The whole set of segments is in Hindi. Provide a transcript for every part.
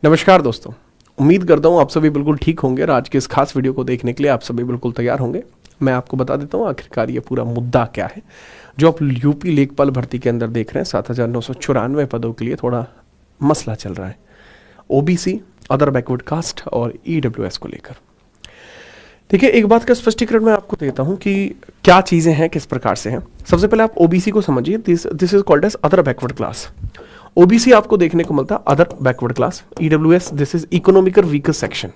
नमस्कार दोस्तों, उम्मीद करता हूँ आप सभी बिल्कुल ठीक होंगे और आज के इस खास वीडियो को देखने के लिए आप सभी बिल्कुल तैयार होंगे। मैं आपको बता देता हूँ आखिरकार ये पूरा मुद्दा क्या है जो आप यूपी लेखपाल भर्ती के अंदर देख रहे हैं। 7,994 पदों के लिए थोड़ा मसला चल रहा है ओबीसी, अदर बैकवर्ड कास्ट और ईडब्ल्यूएस को लेकर। देखिए, एक बात का स्पष्टीकरण मैं आपको देता हूं कि क्या चीज़ें हैं, किस प्रकार से हैं। सबसे पहले आप ओबीसी को समझिए। This is called as other backward class. OBC आपको देखने को मिलता है other backward class. EWS this is economical weaker section.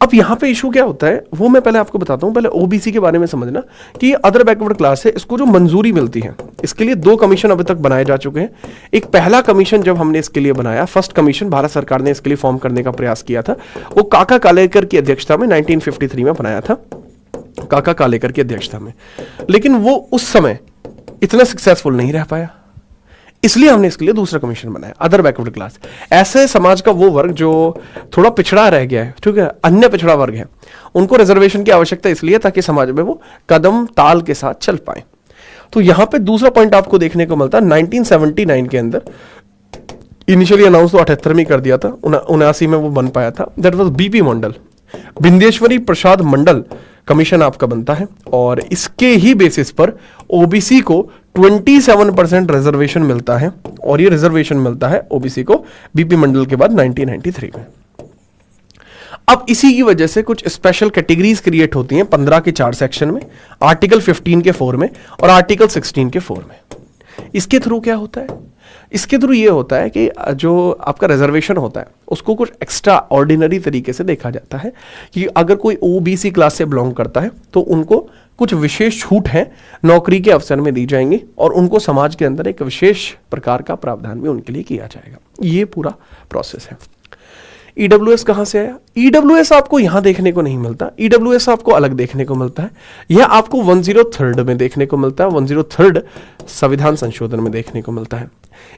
अब यहां पे इशू क्या होता है वो मैं पहले आपको बताता हूं। पहले ओबीसी के बारे में समझना कि ये अदर बैकवर्ड क्लास है, इसको जो मंजूरी मिलती है इसके लिए 2 कमीशन अभी तक बनाए जा चुके हैं। एक पहला कमीशन जब हमने इसके लिए बनाया, फर्स्ट कमीशन भारत सरकार ने इसके लिए फॉर्म करने का प्रयास किया था, वो काका कालेकर की अध्यक्षता में 1953 में बनाया था, काका कालेकर की अध्यक्षता में। लेकिन वो उस समय इतना सक्सेसफुल नहीं रह पाया, इसलिए हमने इसके लिए दूसरा कमीशन बनाया, अदर बैकवर्ड क्लास। ऐसे समाज का वो वर्ग जो थोड़ा पिछड़ा रह गया है, ठीक है, अन्य पिछड़ा वर्ग है, उनको रिजर्वेशन की आवश्यकता इसलिए ताकि समाज में वो कदम ताल के साथ चल पाए। तो यहां पे दूसरा पॉइंट आपको देखने को मिलता है 1979 के अंदर। इनिशियली अनाउंस तो 78 में कर दिया था, 79 में वो बन पाया था। That was BP Mandal, Bindeshwari Prasad Mandal commission आपका बनता है और इसके ही बेसिस पर ओबीसी को 27% रिजर्वेशन मिलता है और ये रिजर्वेशन मिलता है ओबीसी को बीपी मंडल के बाद 1993 में। अब इसी की वजह से कुछ स्पेशल कैटेगरीज क्रिएट होती हैं 15 के 4 सेक्शन में, आर्टिकल 15 के 4 में और आर्टिकल 16 के 4 में। इसके थ्रू क्या होता है? इसके थ्रू ये होता है कि जो आपका रिजर्वेशन होता है उसको कुछ एक्स्ट्रा ऑर्डिनरी तरीके से देखा जाता है कि अगर कोई ओबीसी क्लास से बिलोंग करता है तो उनको कुछ विशेष छूट है नौकरी के अवसर में दी जाएंगी और उनको समाज के अंदर एक विशेष प्रकार का प्रावधान भी उनके लिए किया जाएगा। ये पूरा प्रोसेस है। ईडब्ल्यूएस कहां से आया? ईडब्ल्यूएस आपको यहां देखने को नहीं मिलता, ईडब्ल्यूएस आपको अलग देखने को मिलता है। यह आपको 103 में देखने को मिलता है, 103 संविधान संशोधन में देखने को मिलता है।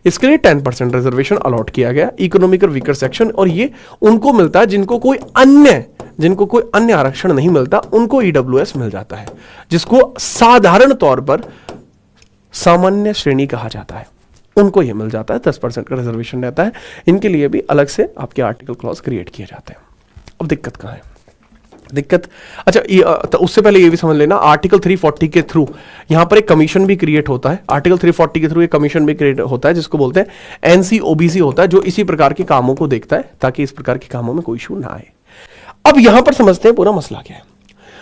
इसके लिए 10% रिजर्वेशन अलॉट किया गया, इकोनॉमिकल वीकर सेक्शन, और ये उनको मिलता है जिनको कोई अन्य आरक्षण नहीं मिलता, उनको ईडब्ल्यूएस मिल जाता है, जिसको साधारण तौर पर सामान्य श्रेणी कहा जाता है, उनको ये मिल जाता है। 10% का रिजर्वेशन रहता है। इनके लिए भी अलग से आपके आर्टिकल क्लॉज क्रिएट किए जाते हैं। अब दिक्कत कहां है? दिक्कत, अच्छा, तो उससे पहले ये भी समझ लेना, आर्टिकल 340 के थ्रू यहां पर एक कमीशन भी क्रिएट होता है। आर्टिकल 340 के थ्रू एक कमीशन भी क्रिएट होता है जिसको बोलते हैं एनसीओबीसी होता है, जो इसी प्रकार के कामों को देखता है ताकि इस प्रकार के कामों में कोई इशू ना आए। अब यहां पर समझते हैं पूरा मसला क्या है।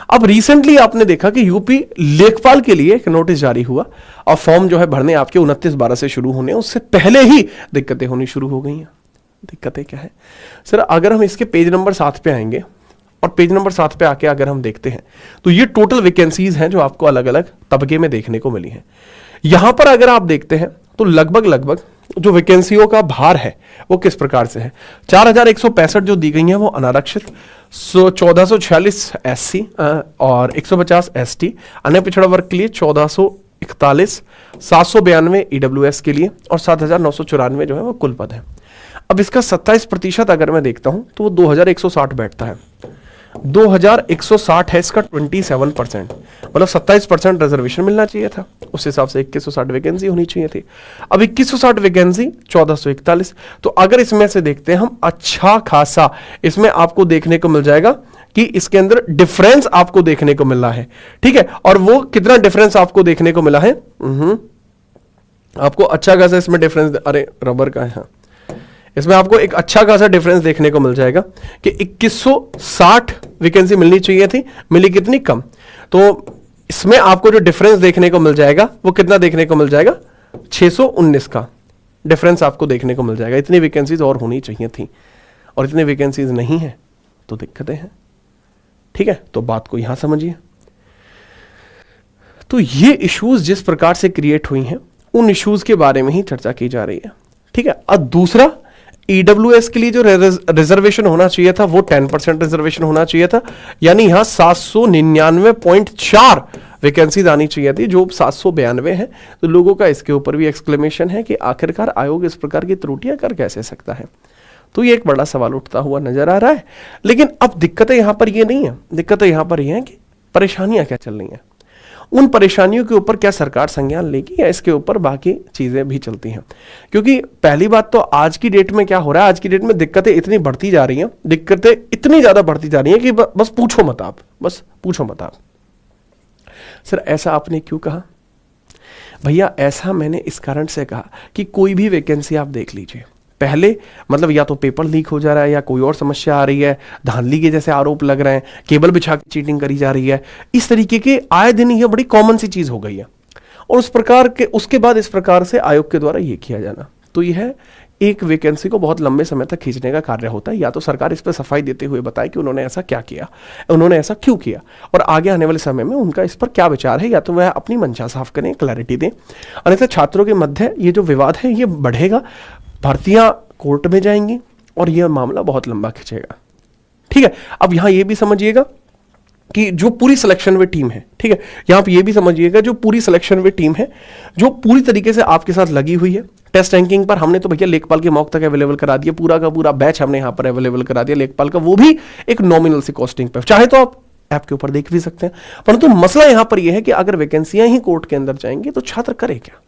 अब रिसेंटली आपने देखा कि यूपी लेखपाल के लिए एक नोटिस जारी हुआ और फॉर्म जो है भरने आपके 29/12 से शुरू होने, उससे पहले ही दिक्कतें होनी शुरू हो गई हैं। दिक्कतें क्या है सर? अगर हम इसके पेज नंबर 7 पे आएंगे और पेज नंबर 7 पे आके अगर हम देखते हैं तो ये टोटल वैकेंसीज हैं जो आपको अलग अलग तबके में देखने को मिली हैं। यहां पर अगर आप देखते हैं तो लगभग जो वैकेंसियों का भार है वो किस प्रकार से है। 4165 जो दी गई हैं वो अनारक्षित, 1446 एससी और 150 एसटी, अन्य पिछड़ा वर्ग के लिए 1441, 792 ईडब्ल्यूएस के लिए और 7994 जो है वो कुल पद है। अब इसका 27% अगर मैं देखता हूं तो वो 2160 बैठता है। 2160 है इसका 27%, मतलब 27% रिजर्वेशन मिलना चाहिए था। उस हिसाब से 2160 वैकेंसी होनी चाहिए थी। अब 2160 वैकेंसी 1441, तो अगर इसमें से देखते हैं हम, अच्छा खासा इसमें आपको देखने को मिल जाएगा कि इसके अंदर डिफरेंस आपको देखने को मिल रहा है, ठीक है। और वो कितना डिफरेंस आपको देखने को मिला है? आपको अच्छा खासा इसमें डिफरेंस, अरे रबर का है, इसमें आपको एक अच्छा खासा डिफरेंस देखने को मिल जाएगा कि 2160 वैकेंसी मिलनी चाहिए थी, मिली कितनी? कम। तो इसमें आपको जो डिफरेंस देखने को मिल जाएगा वो कितना देखने को मिल जाएगा? 619 का डिफरेंस आपको देखने को मिल जाएगा। इतनी वैकेंसीज और होनी चाहिए थी और इतनी वैकेंसीज नहीं है तो दिक्कतें हैं, ठीक है। तो बात को यहां समझिए। तो ये इश्यूज जिस प्रकार से क्रिएट हुई हैं उन इश्यूज के बारे में ही चर्चा की जा रही है, ठीक है। अब दूसरा, ईडब्ल्यूएस के लिए जो रिजर्वेशन होना चाहिए था वो 10% रिजर्वेशन होना चाहिए था, यानी यहां 799.4 वैकेंसीज आनी चाहिए थी, जो 792 है। तो लोगों का इसके ऊपर भी एक्सक्लेमेशन है कि आखिरकार आयोग इस प्रकार की त्रुटियां कर कैसे सकता है। तो ये एक बड़ा सवाल उठता हुआ नजर आ रहा है। लेकिन अब दिक्कतें यहां पर ये नहीं है, दिक्कतें यहां पर ये है कि परेशानियां क्या चल रही हैं। उन परेशानियों के ऊपर क्या सरकार संज्ञान लेगी या इसके ऊपर बाकी चीजें भी चलती हैं? क्योंकि पहली बात तो आज की डेट में क्या हो रहा है, आज की डेट में दिक्कतें इतनी बढ़ती जा रही हैं, दिक्कतें इतनी ज्यादा बढ़ती जा रही हैं कि बस पूछो मत आप, बस पूछो मत आप। सर ऐसा आपने क्यों कहा? भैया ऐसा मैंने इस कारण से कहा कि कोई भी वैकेंसी आप देख लीजिए, पहले मतलब या तो पेपर लीक हो जा रहा है या कोई और समस्या आ रही है, धांधली के जैसे आरोप लग रहे हैं, केबल बिछा के चीटिंग करी जा रही है, इस तरीके के आए दिन यह बड़ी कॉमन सी चीज हो गई है। और उस प्रकार के उसके बाद इस प्रकार से आयोग के द्वारा ये किया जाना, तो यह एक वैकेंसी को बहुत लंबे समय तक खींचने का कार्य होता है। या तो सरकार इस पर सफाई देते हुए बताए कि उन्होंने ऐसा क्या किया, उन्होंने ऐसा क्यों किया, और आगे आने वाले समय में उनका इस पर क्या विचार है, या तो वह अपनी मंशा साफ करें, क्लैरिटी दें। अन्यथा छात्रों के मध्य ये जो विवाद है ये बढ़ेगा, भर्तियां कोर्ट में जाएंगी और यह मामला बहुत लंबा खिंचेगा। ठीक है, अब यहां यह भी समझिएगा कि जो पूरी सिलेक्शन वे टीम है, ठीक है, यहां पे ये भी समझिएगा जो पूरी सिलेक्शन वे टीम है जो पूरी तरीके से आपके साथ लगी हुई है। टेस्ट रैंकिंग पर हमने तो भैया लेखपाल के मॉक तक अवेलेबल करा दिया, पूरा का पूरा बैच हमने यहां पर अवेलेबल करा दिया लेखपाल का, वो भी एक नॉमिनल सी कॉस्टिंग पर। चाहे तो आप ऐप के ऊपर देख भी सकते हैं, परंतु मसला यहां पर यह है कि अगर वैकेंसियां ही कोर्ट के अंदर जाएंगी तो छात्र करे क्या?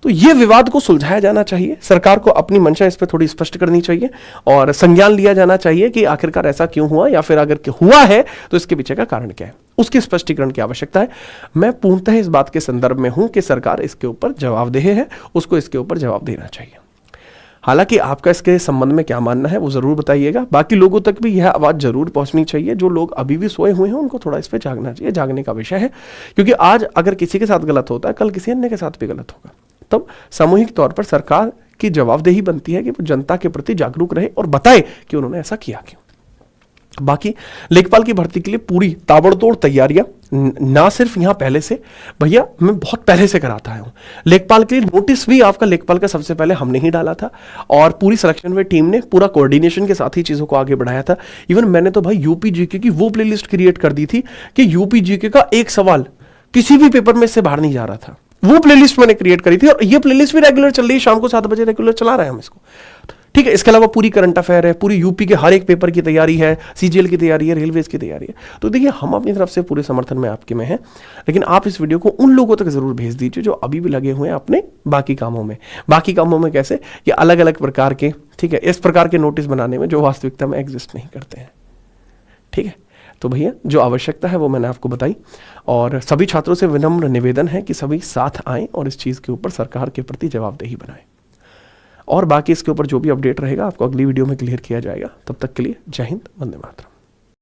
तो यह विवाद को सुलझाया जाना चाहिए, सरकार को अपनी मंशा इस पर थोड़ी स्पष्ट करनी चाहिए और संज्ञान लिया जाना चाहिए कि आखिरकार ऐसा क्यों हुआ, या फिर अगर हुआ है तो इसके पीछे का कारण क्या है, उसके स्पष्टीकरण की आवश्यकता है। मैं पूर्णतः इस बात के संदर्भ में हूं कि सरकार इसके ऊपर जवाबदेह है, उसको इसके ऊपर जवाब देना चाहिए। हालांकि आपका इसके संबंध में क्या मानना है वो जरूर बताइएगा। बाकी लोगों तक भी यह आवाज जरूर पहुंचनी चाहिए, जो लोग अभी भी सोए हुए हैं उनको थोड़ा इस पर जागना चाहिए, जागने का विषय है। क्योंकि आज अगर किसी के साथ गलत होता है, कल किसी अन्य के साथ भी गलत होगा। तब सामूहिक तौर पर सरकार की जवाबदेही बनती है कि वो जनता के प्रति जागरूक रहे और बताए कि उन्होंने ऐसा किया क्यों। बाकी लेखपाल की भर्ती के लिए पूरी ताबड़तोड़ तैयारियां ना सिर्फ यहां पहले से, भैया मैं बहुत पहले से कराता आया हूं। लेखपाल के लिए नोटिस भी आपका लेखपाल का सबसे पहले हमने ही डाला था और पूरी सिलेक्शन में टीम ने पूरा कोऑर्डिनेशन के साथ ही चीजों को आगे बढ़ाया था। इवन मैंने तो भाई यूपी जीके की वो प्लेलिस्ट क्रिएट कर दी थी कि यूपी जीके का एक सवाल किसी भी पेपर में इससे बाहर नहीं जा रहा था, वो प्लेलिस्ट मैंने क्रिएट करी थी और ये प्लेलिस्ट भी रेगुलर चल रही है, शाम को 7 बजे रेगुलर चला रहे हैं हम इसको। ठीक है, इसके अलावा पूरी करंट अफेयर है, पूरी यूपी के हर एक पेपर की तैयारी है, सीजीएल की तैयारी है, रेलवेज की तैयारी है। तो देखिए हम अपनी तरफ से पूरे समर्थन में आपके में हैं, लेकिन आप इस वीडियो को उन लोगों तक जरूर भेज दीजिए जो अभी भी लगे हुए हैं अपने बाकी कामों में। बाकी कामों में कैसे, ये अलग अलग प्रकार के, ठीक है, इस प्रकार के नोटिस बनाने में जो वास्तविकता में एग्जिस्ट नहीं करते हैं। ठीक है, तो भैया जो आवश्यकता है वो मैंने आपको बताई और सभी छात्रों से विनम्र निवेदन है कि सभी साथ आएं और इस चीज़ के ऊपर सरकार के प्रति जवाबदेही बनाएं। और बाकी इसके ऊपर जो भी अपडेट रहेगा आपको अगली वीडियो में क्लियर किया जाएगा। तब तक के लिए जय हिंद, वंदे मातरम।